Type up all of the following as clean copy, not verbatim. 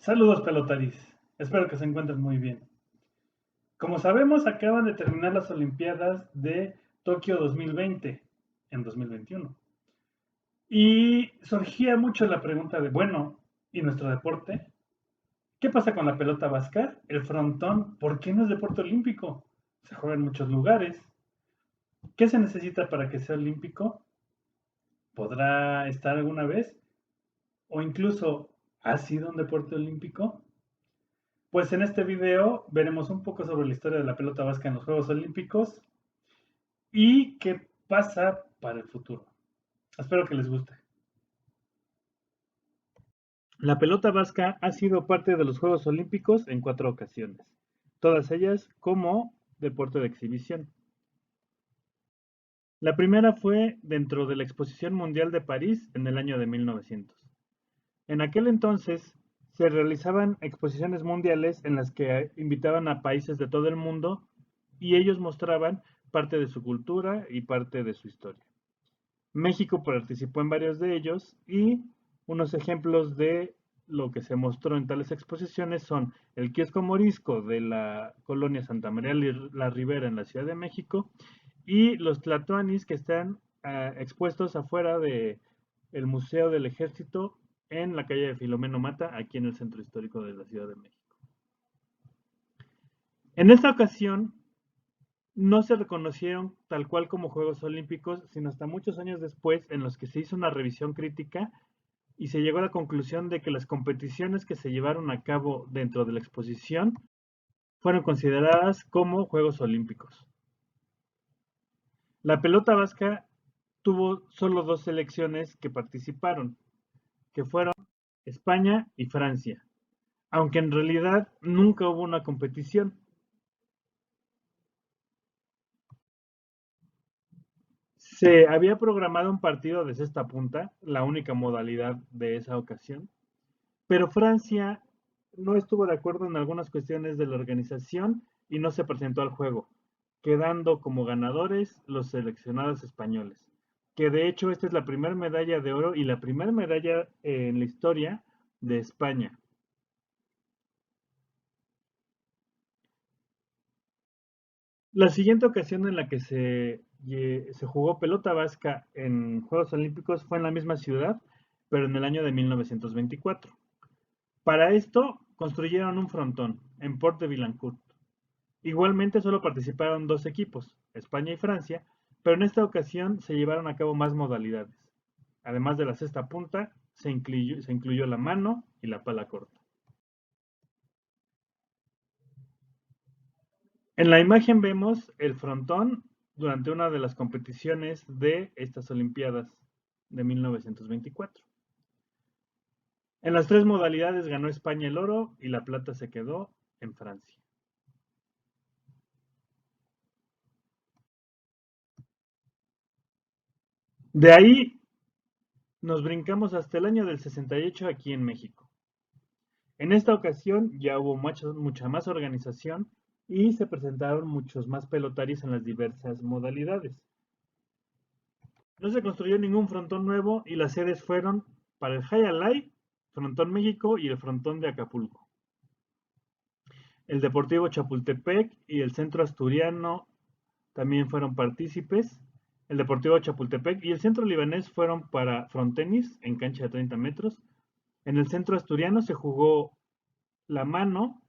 Saludos pelotaris, espero que se encuentren muy bien. Como sabemos, acaban de terminar las Olimpiadas de Tokio 2020 en 2021. Y surgía mucho la pregunta de, bueno, ¿y nuestro deporte? ¿Qué pasa con la pelota vasca? El frontón, ¿por qué no es deporte olímpico? Se juega en muchos lugares. ¿Qué se necesita para que sea olímpico? ¿Podrá estar alguna vez? ¿O incluso ha sido un deporte olímpico? Pues en este video veremos un poco sobre la historia de la pelota vasca en los Juegos Olímpicos y qué pasa para el futuro. Espero que les guste. La pelota vasca ha sido parte de los Juegos Olímpicos en 4 ocasiones, todas ellas como deporte de exhibición. La primera fue dentro de la Exposición Mundial de París en el año de 1900. En aquel entonces se realizaban exposiciones mundiales en las que invitaban a países de todo el mundo y ellos mostraban parte de su cultura y parte de su historia. México participó en varios de ellos y unos ejemplos de lo que se mostró en tales exposiciones son el kiosco morisco de la colonia Santa María la Ribera en la Ciudad de México y los tlatoanis que están expuestos afuera de el Museo del Ejército en la calle de Filomeno Mata, aquí en el centro histórico de la Ciudad de México. En esta ocasión no se reconocieron tal cual como Juegos Olímpicos, sino hasta muchos años después en los que se hizo una revisión crítica y se llegó a la conclusión de que las competiciones que se llevaron a cabo dentro de la exposición fueron consideradas como Juegos Olímpicos. La pelota vasca tuvo solo 2 selecciones que participaron, que fueron España y Francia, aunque en realidad nunca hubo una competición. Se había programado un partido de cesta punta, la única modalidad de esa ocasión, pero Francia no estuvo de acuerdo en algunas cuestiones de la organización y no se presentó al juego, quedando como ganadores los seleccionados españoles, que de hecho esta es la primera medalla de oro y la primera medalla en la historia de España. La siguiente ocasión en la que se jugó pelota vasca en Juegos Olímpicos fue en la misma ciudad, pero en el año de 1924. Para esto construyeron un frontón en Port de Villancourt. Igualmente solo participaron 2 equipos, España y Francia, pero en esta ocasión se llevaron a cabo más modalidades. Además de la cesta punta, se incluyó la mano y la pala corta. En la imagen vemos el frontón durante una de las competiciones de estas Olimpiadas de 1924. En las 3 modalidades ganó España el oro y la plata se quedó en Francia. De ahí nos brincamos hasta el año del 68 aquí en México. En esta ocasión ya hubo mucha más organización y se presentaron muchos más pelotaris en las diversas modalidades. No se construyó ningún frontón nuevo y las sedes fueron para el High Alay, Frontón México y el Frontón de Acapulco. El Deportivo Chapultepec y el Centro Asturiano también fueron partícipes. El Deportivo Chapultepec y el Centro Libanés fueron para frontenis en cancha de 30 metros. En el Centro Asturiano se jugó la mano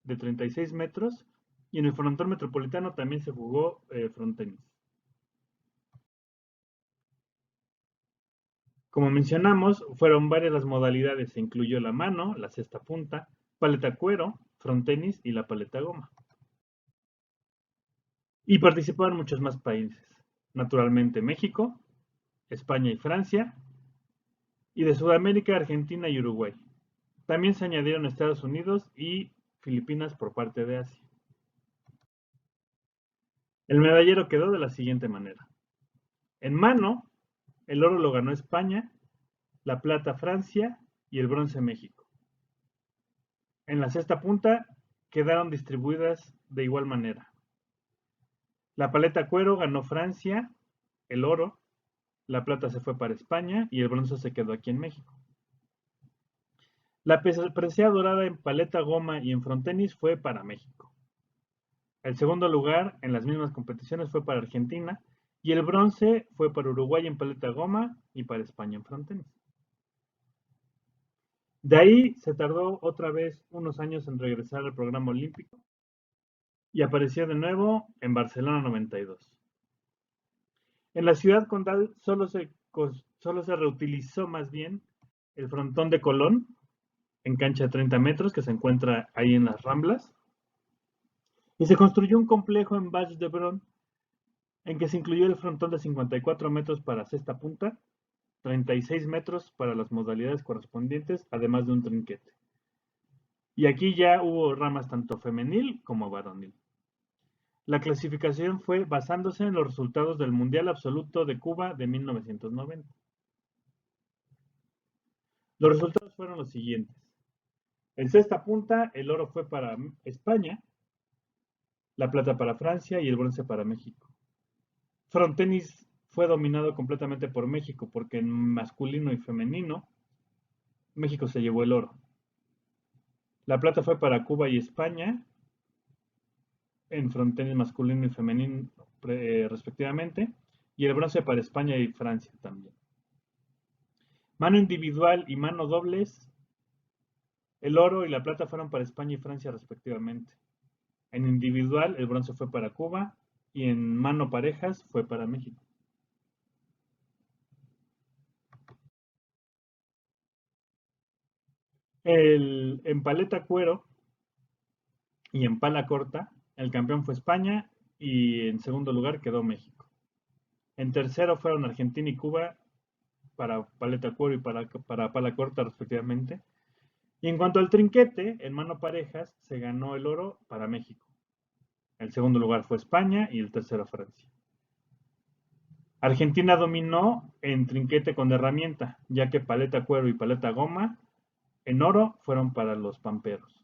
de 36 metros y en el frontón metropolitano también se jugó frontenis. Como mencionamos, fueron varias las modalidades, se incluyó la mano, la cesta punta, paleta cuero, frontenis y la paleta goma. Y participaron muchos más países, naturalmente México, España y Francia, y de Sudamérica, Argentina y Uruguay. También se añadieron Estados Unidos y Filipinas por parte de Asia. El medallero quedó de la siguiente manera. En mano, el oro lo ganó España, la plata Francia y el bronce México. En la cesta punta quedaron distribuidas de igual manera. La paleta cuero ganó Francia, el oro, la plata se fue para España y el bronce se quedó aquí en México. La presea dorada en paleta goma y en frontenis fue para México. El segundo lugar en las mismas competiciones fue para Argentina y el bronce fue para Uruguay en paleta goma y para España en frontenis. De ahí se tardó otra vez unos años en regresar al programa olímpico y apareció de nuevo en Barcelona 92. En la ciudad condal solo se reutilizó más bien el frontón de Colón en cancha de 30 metros que se encuentra ahí en las Ramblas y se construyó un complejo en Baix d'Hebron en que se incluyó el frontón de 54 metros para cesta punta, 36 metros para las modalidades correspondientes, además de un trinquete. Y aquí ya hubo ramas tanto femenil como varonil. La clasificación fue basándose en los resultados del Mundial Absoluto de Cuba de 1990. Los resultados fueron los siguientes. En cesta punta, el oro fue para España, la plata para Francia y el bronce para México. Frontenis fue dominado completamente por México porque en masculino y femenino México se llevó el oro. La plata fue para Cuba y España en frontenis masculino y femenino respectivamente y el bronce para España y Francia también. Mano individual y mano dobles, el oro y la plata fueron para España y Francia respectivamente. En individual el bronce fue para Cuba y en mano parejas fue para México. En paleta cuero y en pala corta, el campeón fue España y en segundo lugar quedó México. En tercero fueron Argentina y Cuba para paleta cuero y para pala corta respectivamente. Y en cuanto al trinquete, en mano parejas se ganó el oro para México. El segundo lugar fue España y el tercero Francia. Argentina dominó en trinquete con herramienta, ya que paleta cuero y paleta goma en oro fueron para los pamperos.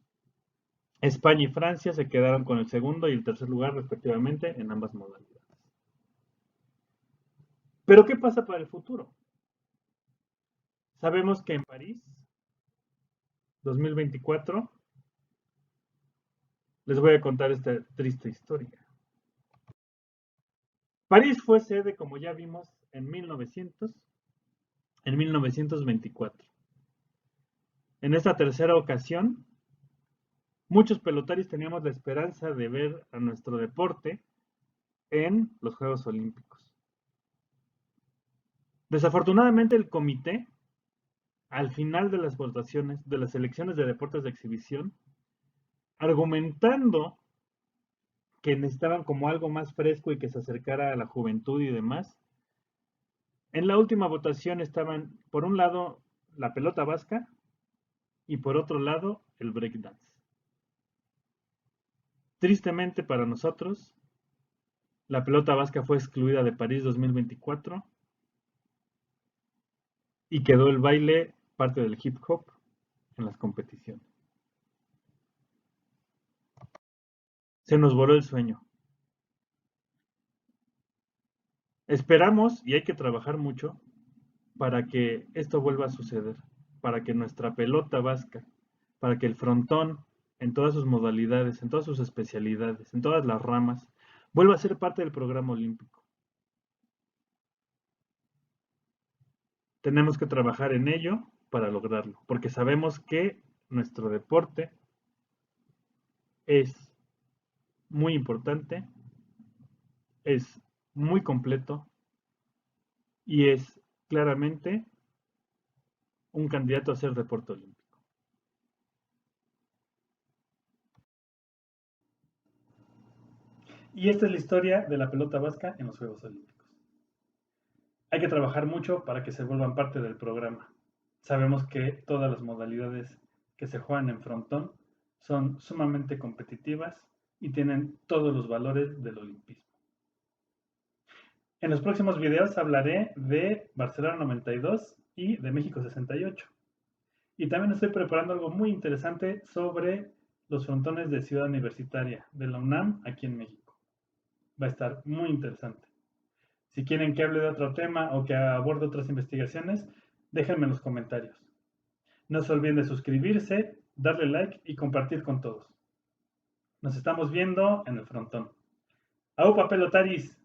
España y Francia se quedaron con el segundo y el tercer lugar respectivamente en ambas modalidades. Pero ¿qué pasa para el futuro? Sabemos que en París 2024 les voy a contar esta triste historia. París fue sede, como ya vimos, en 1924. En esta tercera ocasión, muchos pelotaris teníamos la esperanza de ver a nuestro deporte en los Juegos Olímpicos. Desafortunadamente, el comité, al final de las votaciones de las selecciones de deportes de exhibición, argumentando que necesitaban como algo más fresco y que se acercara a la juventud y demás, en la última votación estaban, por un lado, la pelota vasca y por otro lado, el breakdance. Tristemente para nosotros, la pelota vasca fue excluida de París 2024 y quedó el baile, parte del hip hop, en las competiciones. Se nos voló el sueño. Esperamos, y hay que trabajar mucho, para que esto vuelva a suceder, para que nuestra pelota vasca, para que el frontón, en todas sus modalidades, en todas sus especialidades, en todas las ramas, vuelva a ser parte del programa olímpico. Tenemos que trabajar en ello para lograrlo, porque sabemos que nuestro deporte es muy importante, es muy completo y es claramente un candidato a ser deporte olímpico. Y esta es la historia de la pelota vasca en los Juegos Olímpicos. Hay que trabajar mucho para que se vuelvan parte del programa. Sabemos que todas las modalidades que se juegan en frontón son sumamente competitivas y tienen todos los valores del olimpismo. En los próximos videos hablaré de Barcelona 92 y de México 68. Y también estoy preparando algo muy interesante sobre los frontones de Ciudad Universitaria de la UNAM aquí en México. Va a estar muy interesante. Si quieren que hable de otro tema o que aborde otras investigaciones, déjenme en los comentarios. No se olviden de suscribirse, darle like y compartir con todos. Nos estamos viendo en el frontón. ¡Aupa, pelotaris!